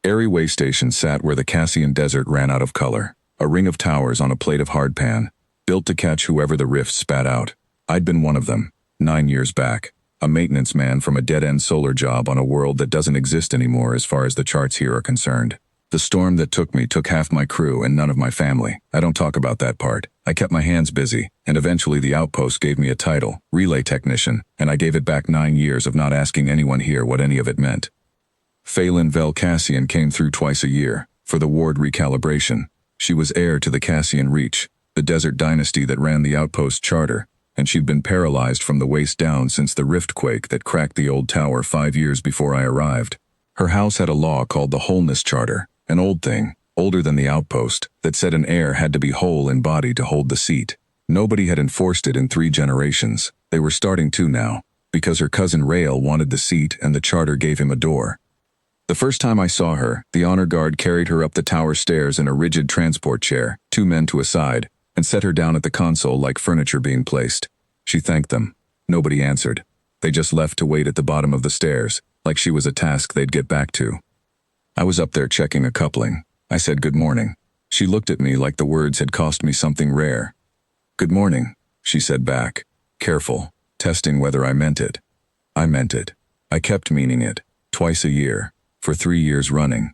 Airy way station sat where the Cassian desert ran out of color, a ring of towers on a plate of hardpan, built to catch whoever the rifts spat out. I'd been one of them, 9 years back, a maintenance man from a dead-end solar job on a world that doesn't exist anymore as far as the charts here are concerned. The storm that took me took half my crew and none of my family. I don't talk about that part. I kept my hands busy, and eventually the outpost gave me a title, relay technician, and I gave it back 9 years of not asking anyone here what any of it meant. Phelan Vel Cassian came through twice a year, for the ward recalibration. She was heir to the Cassian Reach, the desert dynasty that ran the outpost charter, and she'd been paralyzed from the waist down since the riftquake that cracked the old tower 5 years before I arrived. Her house had a law called the Wholeness Charter, an old thing, older than the outpost, that said an heir had to be whole in body to hold the seat. Nobody had enforced it in 3 generations. They were starting to now, because her cousin Rael wanted the seat and the charter gave him a door. The first time I saw her, the honor guard carried her up the tower stairs in a rigid transport chair, 2 men to a side, and set her down at the console like furniture being placed. She thanked them. Nobody answered. They just left to wait at the bottom of the stairs, like she was a task they'd get back to. I was up there checking a coupling. I said good morning. She looked at me like the words had cost me something rare. Good morning, she said back, careful, testing whether I meant it. I meant it. I kept meaning it, twice a year, for 3 years running.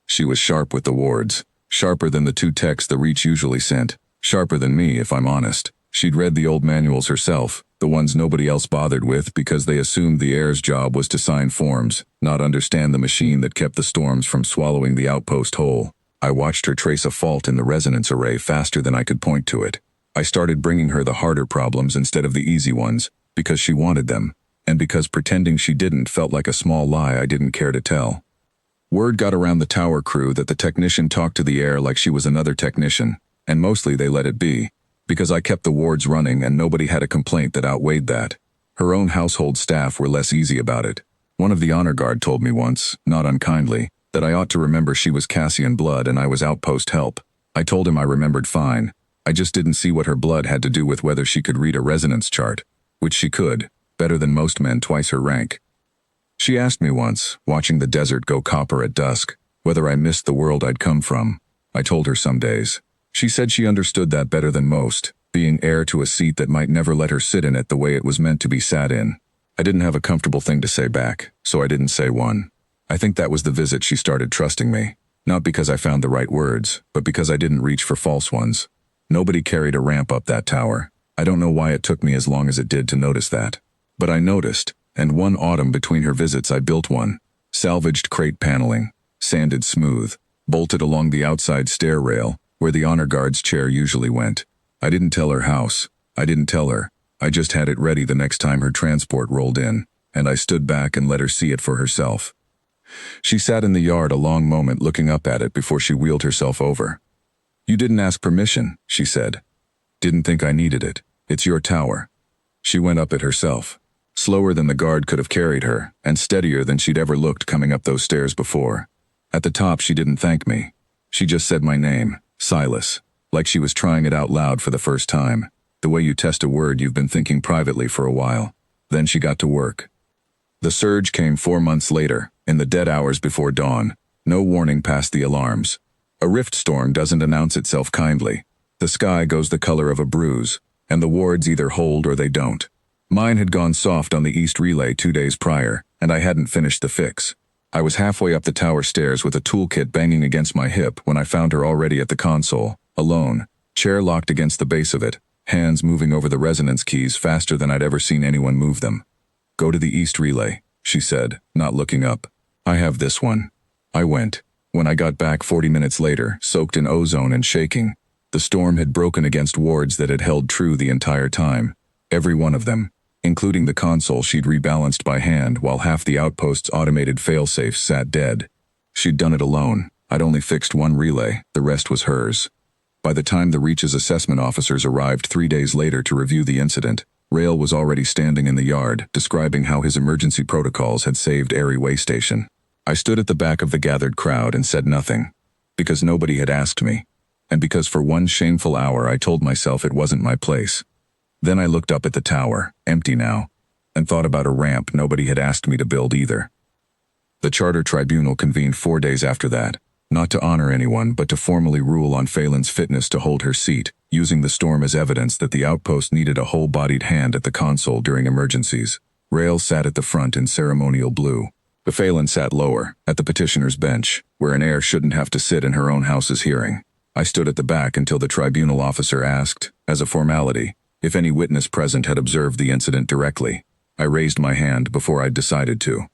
She was sharp with the wards, sharper than the 2 texts the Reach usually sent, sharper than me if I'm honest. She'd read the old manuals herself, the ones nobody else bothered with because they assumed the heir's job was to sign forms, not understand the machine that kept the storms from swallowing the outpost whole. I watched her trace a fault in the resonance array faster than I could point to it. I started bringing her the harder problems instead of the easy ones, because she wanted them, and because pretending she didn't felt like a small lie I didn't care to tell. Word got around the tower crew that the technician talked to the heir like she was another technician, and mostly they let it be, because I kept the wards running and nobody had a complaint that outweighed that. Her own household staff were less easy about it. One of the honor guard told me once, not unkindly, that I ought to remember she was Cassian blood and I was outpost help. I told him I remembered fine. I just didn't see what her blood had to do with whether she could read a resonance chart, which she could, better than most men twice her rank. She asked me once, watching the desert go copper at dusk, whether I missed the world I'd come from. I told her some days. She said she understood that better than most, being heir to a seat that might never let her sit in it the way it was meant to be sat in. I didn't have a comfortable thing to say back, so I didn't say one. I think that was the visit she started trusting me, not because I found the right words, but because I didn't reach for false ones. Nobody carried a ramp up that tower. I don't know why it took me as long as it did to notice that. But I noticed, and one autumn between her visits I built one. Salvaged crate paneling, sanded smooth, bolted along the outside stair rail, where the honor guard's chair usually went. I didn't tell her house. I didn't tell her. I just had it ready the next time her transport rolled in, and I stood back and let her see it for herself. She sat in the yard a long moment looking up at it before she wheeled herself over. You didn't ask permission, she said. Didn't think I needed it. It's your tower. She went up it herself. Slower than the guard could have carried her, and steadier than she'd ever looked coming up those stairs before. At the top she didn't thank me. She just said my name, Silas, like she was trying it out loud for the first time, the way you test a word you've been thinking privately for a while. Then she got to work. The surge came 4 months later, in the dead hours before dawn, no warning past the alarms. A rift storm doesn't announce itself kindly. The sky goes the color of a bruise, and the wards either hold or they don't. Mine had gone soft on the east relay 2 days prior, and I hadn't finished the fix. I was halfway up the tower stairs with a toolkit banging against my hip when I found her already at the console, alone, chair locked against the base of it, hands moving over the resonance keys faster than I'd ever seen anyone move them. Go to the east relay, she said, not looking up. I have this one. I went. When I got back 40 minutes later, soaked in ozone and shaking, the storm had broken against wards that had held true the entire time. Every one of them, including the console she'd rebalanced by hand while half the outpost's automated failsafes sat dead. She'd done it alone. I'd only fixed one relay, the rest was hers. By the time the Reach's assessment officers arrived 3 days later to review the incident, Rael was already standing in the yard, describing how his emergency protocols had saved Airy Way Station. I stood at the back of the gathered crowd and said nothing, because nobody had asked me, and because for one shameful hour I told myself it wasn't my place. Then I looked up at the tower, empty now, and thought about a ramp nobody had asked me to build either. The charter tribunal convened 4 days after that, not to honor anyone but to formally rule on Phelan's fitness to hold her seat, using the storm as evidence that the outpost needed a whole-bodied hand at the console during emergencies. Rail sat at the front in ceremonial blue. But Phelan sat lower, at the petitioner's bench, where an heir shouldn't have to sit in her own house's hearing. I stood at the back until the tribunal officer asked, as a formality, if any witness present had observed the incident directly. I raised my hand before I'd decided to.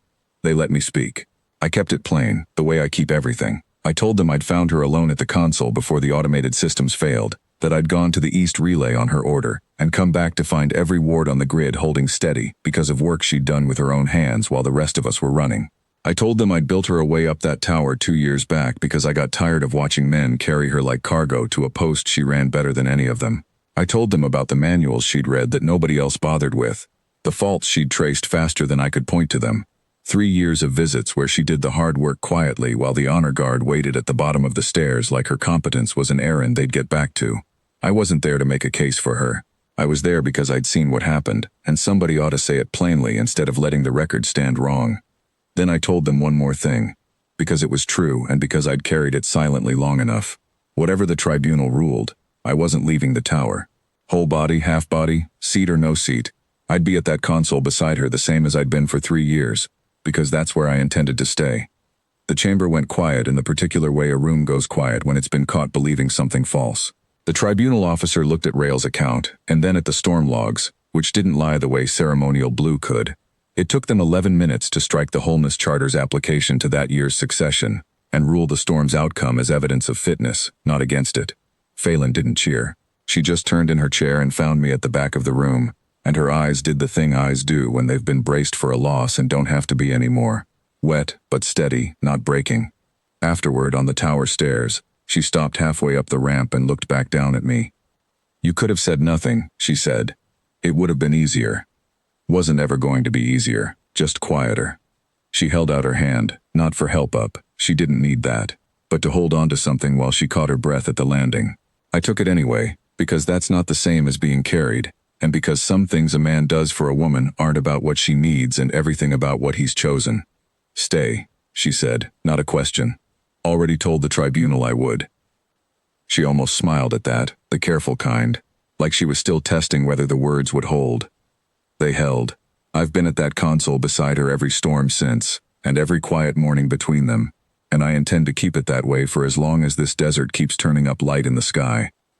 They let me speak. I kept it plain, the way I keep everything. I told them I'd found her alone at the console before the automated systems failed, that I'd gone to the East Relay on her order, and come back to find every ward on the grid holding steady because of work she'd done with her own hands while the rest of us were running. I told them I'd built her a way up that tower 2 years back because I got tired of watching men carry her like cargo to a post she ran better than any of them. I told them about the manuals she'd read that nobody else bothered with, the faults she'd traced faster than I could point to them. 3 years of visits where she did the hard work quietly while the honor guard waited at the bottom of the stairs like her competence was an errand they'd get back to. I wasn't there to make a case for her. I was there because I'd seen what happened, and somebody ought to say it plainly instead of letting the record stand wrong. Then I told them one more thing, because it was true and because I'd carried it silently long enough. Whatever the tribunal ruled, I wasn't leaving the tower. Whole body, half body, seat or no seat, I'd be at that console beside her the same as I'd been for 3 years, because that's where I intended to stay. The chamber went quiet in the particular way a room goes quiet when it's been caught believing something false. The tribunal officer looked at Rail's account, and then at the storm logs, which didn't lie the way ceremonial blue could. It took them 11 minutes to strike the Wholeness Charter's application to that year's succession, and rule the storm's outcome as evidence of fitness, not against it. Phelan didn't cheer. She just turned in her chair and found me at the back of the room, and her eyes did the thing eyes do when they've been braced for a loss and don't have to be anymore. Wet, but steady, not breaking. Afterward, on the tower stairs, she stopped halfway up the ramp and looked back down at me. "You could have said nothing," she said. "It would have been easier." Wasn't ever going to be easier, just quieter. She held out her hand, not for help up, she didn't need that, but to hold on to something while she caught her breath at the landing. I took it anyway, because that's not the same as being carried, and because some things a man does for a woman aren't about what she needs and everything about what he's chosen. "Stay," she said, not a question. "Already told the tribunal I would." She almost smiled at that, the careful kind, like she was still testing whether the words would hold. They held. I've been at that console beside her every storm since, and every quiet morning between them, and I intend to keep it that way for as long as this desert keeps turning up light in the sky.